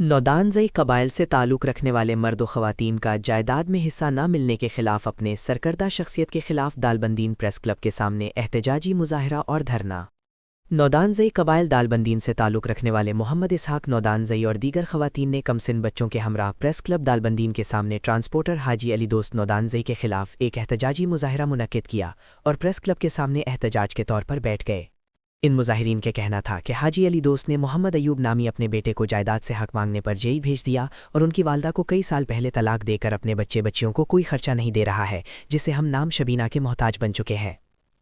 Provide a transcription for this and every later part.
नौदानज़ई कबाइल से ताल्लुक़ रखने वाले मर्द व ख़वातीन का जायदाद में हिस्सा न मिलने के ख़िलाफ़ अपने सरकर्दा शख्सियत के ख़िलाफ़ दालबंदीन प्रेस क्लब के सामने एहतजाजी मुज़ाहरा और धरना। नौदानज़ई कबाइल दालबंदीन से ताल्लुक़ रखने वाले मोहम्मद इसहाक नौदानज़ई और दीगर ख़वातीन ने कमसिन बच्चों के हमरा प्रेस क्लब दालबंदीन के सामने ट्रांसपोर्टर हाजी अली दोस्त नौदानज़ई के ख़िलाफ़ एक एहतजाजी मुज़ाहरा मुनक़िद किया और प्रेस क्लब के सामने एहतजाज के तौर पर बैठ गए। इन मुज़ाहिरीन के कहना था कि हाजी अली दोस्त ने मोहम्मद अयूब नामी अपने बेटे को जायदाद से हक मांगने पर जेई भेज दिया और उनकी वालदा को कई साल पहले तलाक देकर अपने बच्चियों को कोई खर्चा नहीं दे रहा है, जिससे हम नाम शबीना के मोहताज बन चुके हैं।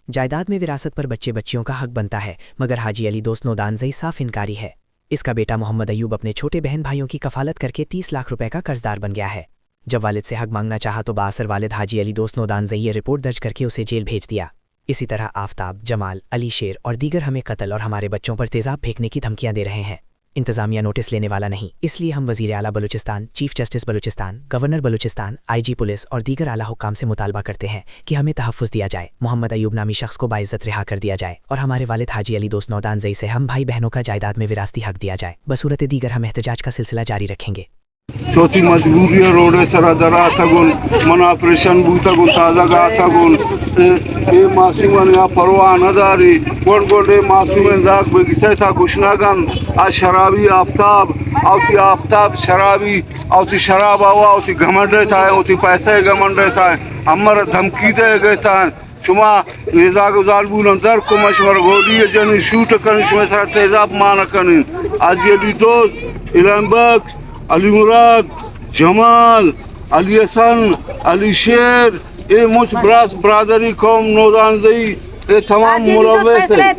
जायदाद में विरासत पर बच्चियों का हक बनता है, मगर हाजी अली दोस्त नौदानज़ई साफ इनकारी है। इसका बेटा मोहम्मद अयूब अपने छोटे बहन भाइयों की कफालत करके 30 लाख रुपए का कर्जदार बन गया है। जब वालिद से हक मांगना चाहा तो बाअसर वालिद हाजी अली दोस्त नौदानज़ई ये रिपोर्ट दर्ज करके उसे जेल भेज दिया। इसी तरह आफताब, जमाल, अली शेर और दीगर हमें कत्ल और हमारे बच्चों पर तेज़ाब फेंकने की धमकियां दे रहे हैं। इंतज़ामिया नोटिस लेने वाला नहीं, इसलिए हम वज़ीर आला Balochistan, chief justice Balochistan, governor Balochistan, IG police और दीगर आला हुक्काम से मुतालबा करते हैं कि हमें तहफ़्फ़ुज़ दिया जाए, मोहम्मद अयूब नामी शख्स को बाइज़्ज़त रिहा कर दिया जाए और हमारे वालिद हाजी अली दोस्त नौदानज़ई से हम भाई बहनों का जायदाद में विरासती हक दिया जाए। बसूरत दीगर हम एहतजाज का सिलसिला जारी रखेंगे। चौथी मजबूरी रोड सरा दरा थगुन मन ऑपरेशन बूतगुन ताज़ा गा थगुन ए मासूमन या परवाह नदारी गोड गोडे मासूमन जाक बेगिसे था गुशनागन आ शराबी आफताब आफताब शराबी औती शराब आवा औती घमंड था औती पैसे घमंड था हमर धमकी दे गए था शुमा निजा गुजाल बुल अंदर को मशवर गोदी जन शूट करन शुमा सर तेजाब मान करन आज ये दोस्त इलाम बख्श, अली मुराद, जमाल, अली हसन, अली शेर, ये मुझ ब्रादरी कौम नौदानज़ई ये तमाम मुलव्वस है।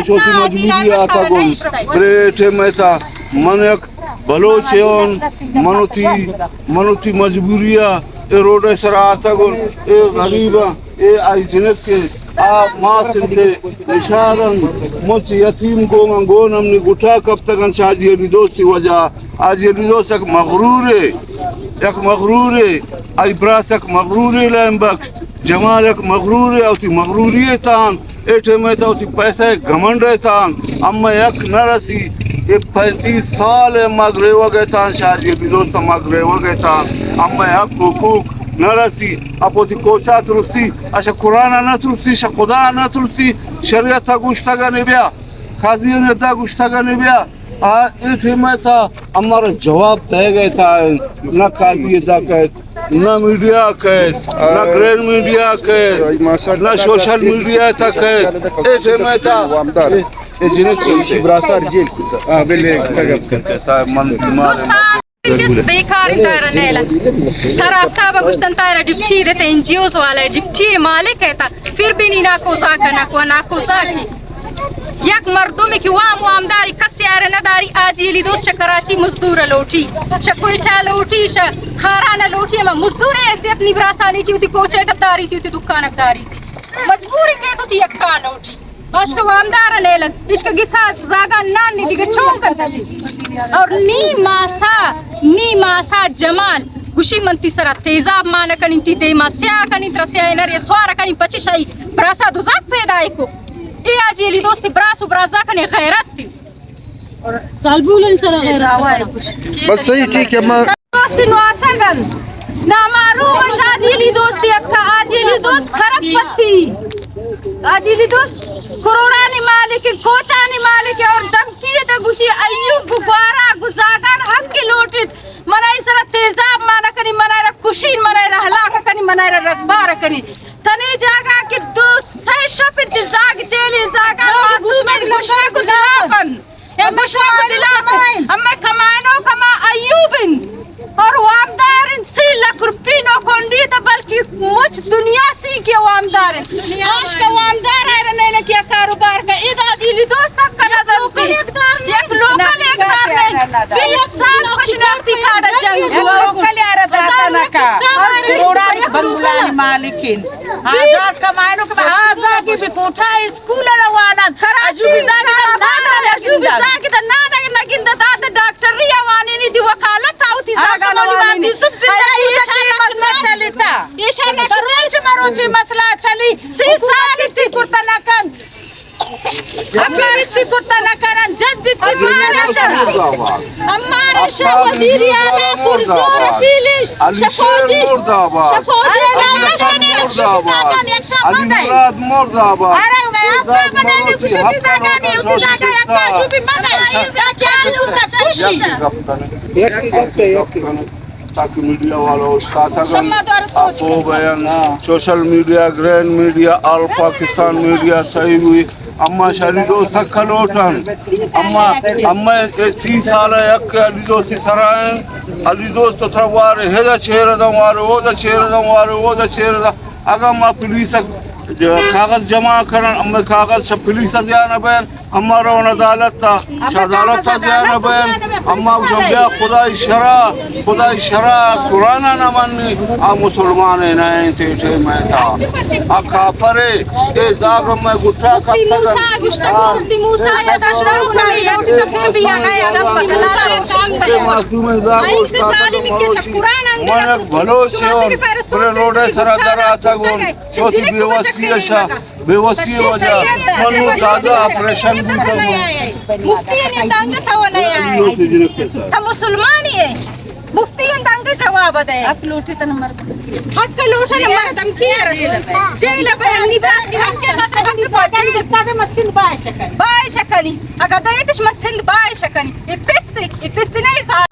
छोटी मजबूरी आता कौन ब्रेटे में था मनक बलोचेन मनुती मजबूरिया ये रोड सर आता कौन ये गरीबा ये आई जिनक के आप माँ सिंधे निशारन मुझ यतीम गो हमने गुठा कब तक हाजी अली दोस्त की वजह हाजी अली दोस्त एक मगरूर है आई ब्रास एक मगरूर है लैम बख्श जमाल एक मगरूर है उती मगरूरी है तान एठे में तो उती पैसा एक घमंड है तान अम्मा एक नरसी ये 35 साल है मगरे हो गए तान हाजी अली दोस्त मगरे हो गए तान अम्मा एक हुकूक नरसी अपोती कोशा तुरसी अच्छा कुरान ना तुरसी खुदा ना तुरसी शरीयत गुश्तगा निबिया खाजी ने दा गुश्तगा निबिया इस में था हमारा जवाब तय गए था ना काजी दा कहे ना मीडिया कहे ना ग्रैंड मीडिया कहे ना सोशल मीडिया था कहे इस में था जिन्हें ब्रासर जेल बेकार इंतारा नेला सर आफ्ताब गुस्तंतारा डिप्टी रहते NGOs वाला डिप्टी मालिक कहता फिर भी नहीं नाको जाकी یک مردمی که وام داری کسی نداری آجیلی دوست کراچی مزدور لوٹی کوئٹہ لوٹی خارانہ لوٹی اما مزدور حیثیت نہیں براسانی تھی ہوتی کوچے داری تھی دکان داری تھی مجبوری کے تو تھی یک کان لوٹی باش کا وام دارا نیلن اس کا گسا زاگا نان نہیں دیگه چون کرتا تھی اور نی ماسا جمال گوشی منتی سرا تیزاب مانا کنی تی دیما سیاہ کنی ترسیاہ نری سوارا کنی پچی شای براسا دوزاک پیدائی کو یہ آجی علی دوستی براسو برازا کنی غیرت تھی طالبولن سر غیرت بس صحیح ٹھیک ہے دوستی نواسا گن نامعلوم آجی علی دوستی اکھا آجی علی دوست خراب پتی آجی علی دوست کرونانی مالک کوچانی مالک اور دمکی دا گوشی ایوب گوارا گزاگان حق کی لوٹید منائی سر تیزاب مانا کنی منائی را کشین منائی را ہلاکا کنی منائی را رقبار کنی تنی جاگا کی دوست سہ شپت زاگ جیلی زاگا معصومین گوشنے کو دلاپن یا گوشنے کو دلاپن اما کمائنو کما ایوبن اور وامدارن 3 लाख रुपये नो कोंडी तो बल्कि मुझ दुनिया सी के वامدارن आज का वامدار है रहने के कारोबार का इदा जिली दोस्त का नजर एक लोकल एकदार नहीं 20 साल खुशनौती काड़ा जंग लोकल यार दाता का और पुरानी बंगला मालिकिन आजाद कमानो के आजाद की भी कोठा स्कूल रवाना अजूबी जाके तो ना लगिन दादा डॉक्टर रिया वानी नी दी वकालत आउती जागा वानी मसला चलता ईशान रोज मरोज मसला चली 3 साल थी कुर्ता नकन أكبرتي كنت أنا كان جدتي ما نشرها مرداباد أما نشر وزيري أنا كرزور فيليش شفوجي شفوجي لا نشرني مرداباد علی مراد مرداباد أنا أفهم أنا نفشتي زاغاني وتزاغا يكا شوفي ماذا يكا وتشوشي تاکہ میڈیا والوں استاد شمع دور سوچ آپ بیان سوشل میڈیا گرینڈ میڈیا آل پاکستان میڈیا صحیح ہوئی اما شری دوست کھلوٹن اما 30 سال یک علی دوست سرائیں علی دوست تھروار ہدا شہر دم وار وہ دا شہر دم وار وہ دا شہر دا اگر ما پولیس کاغذ جمع کرن اما کاغذ سے پولیس دیانا بین ہمارا عدالت تا عدالت تا دیانا بین اما جب خدای شرع قرآن نہ مانی آ مسلمان نہیں تھے میں تا آ کافر اے داغ میں گٹھا مفتی موسیٰ گشتہ مفتی موسیٰ یا تشرعون آئیوٹی تو پھر بھی آگا یا رب بکلا کام دیا آئی سے ظالمی کے شک قرآن انگے من بھلوچ پر روڈے سرا در آتا گون چوتی بے وسی وجہ منو تازہ آپریشن مفتی نے دنگ تھا وہ نہیں آئے تھا مسلمانی ہے مفتی نے دنگ جواب دے حق لوٹی تن مرد حق لوٹا نے مردم کیا جیل بیانی براس کی حق کے خاطر حق پہنچی استاد مسند بائی شکنی اگر دیتش مسند بائی شکنی یہ پس نہیں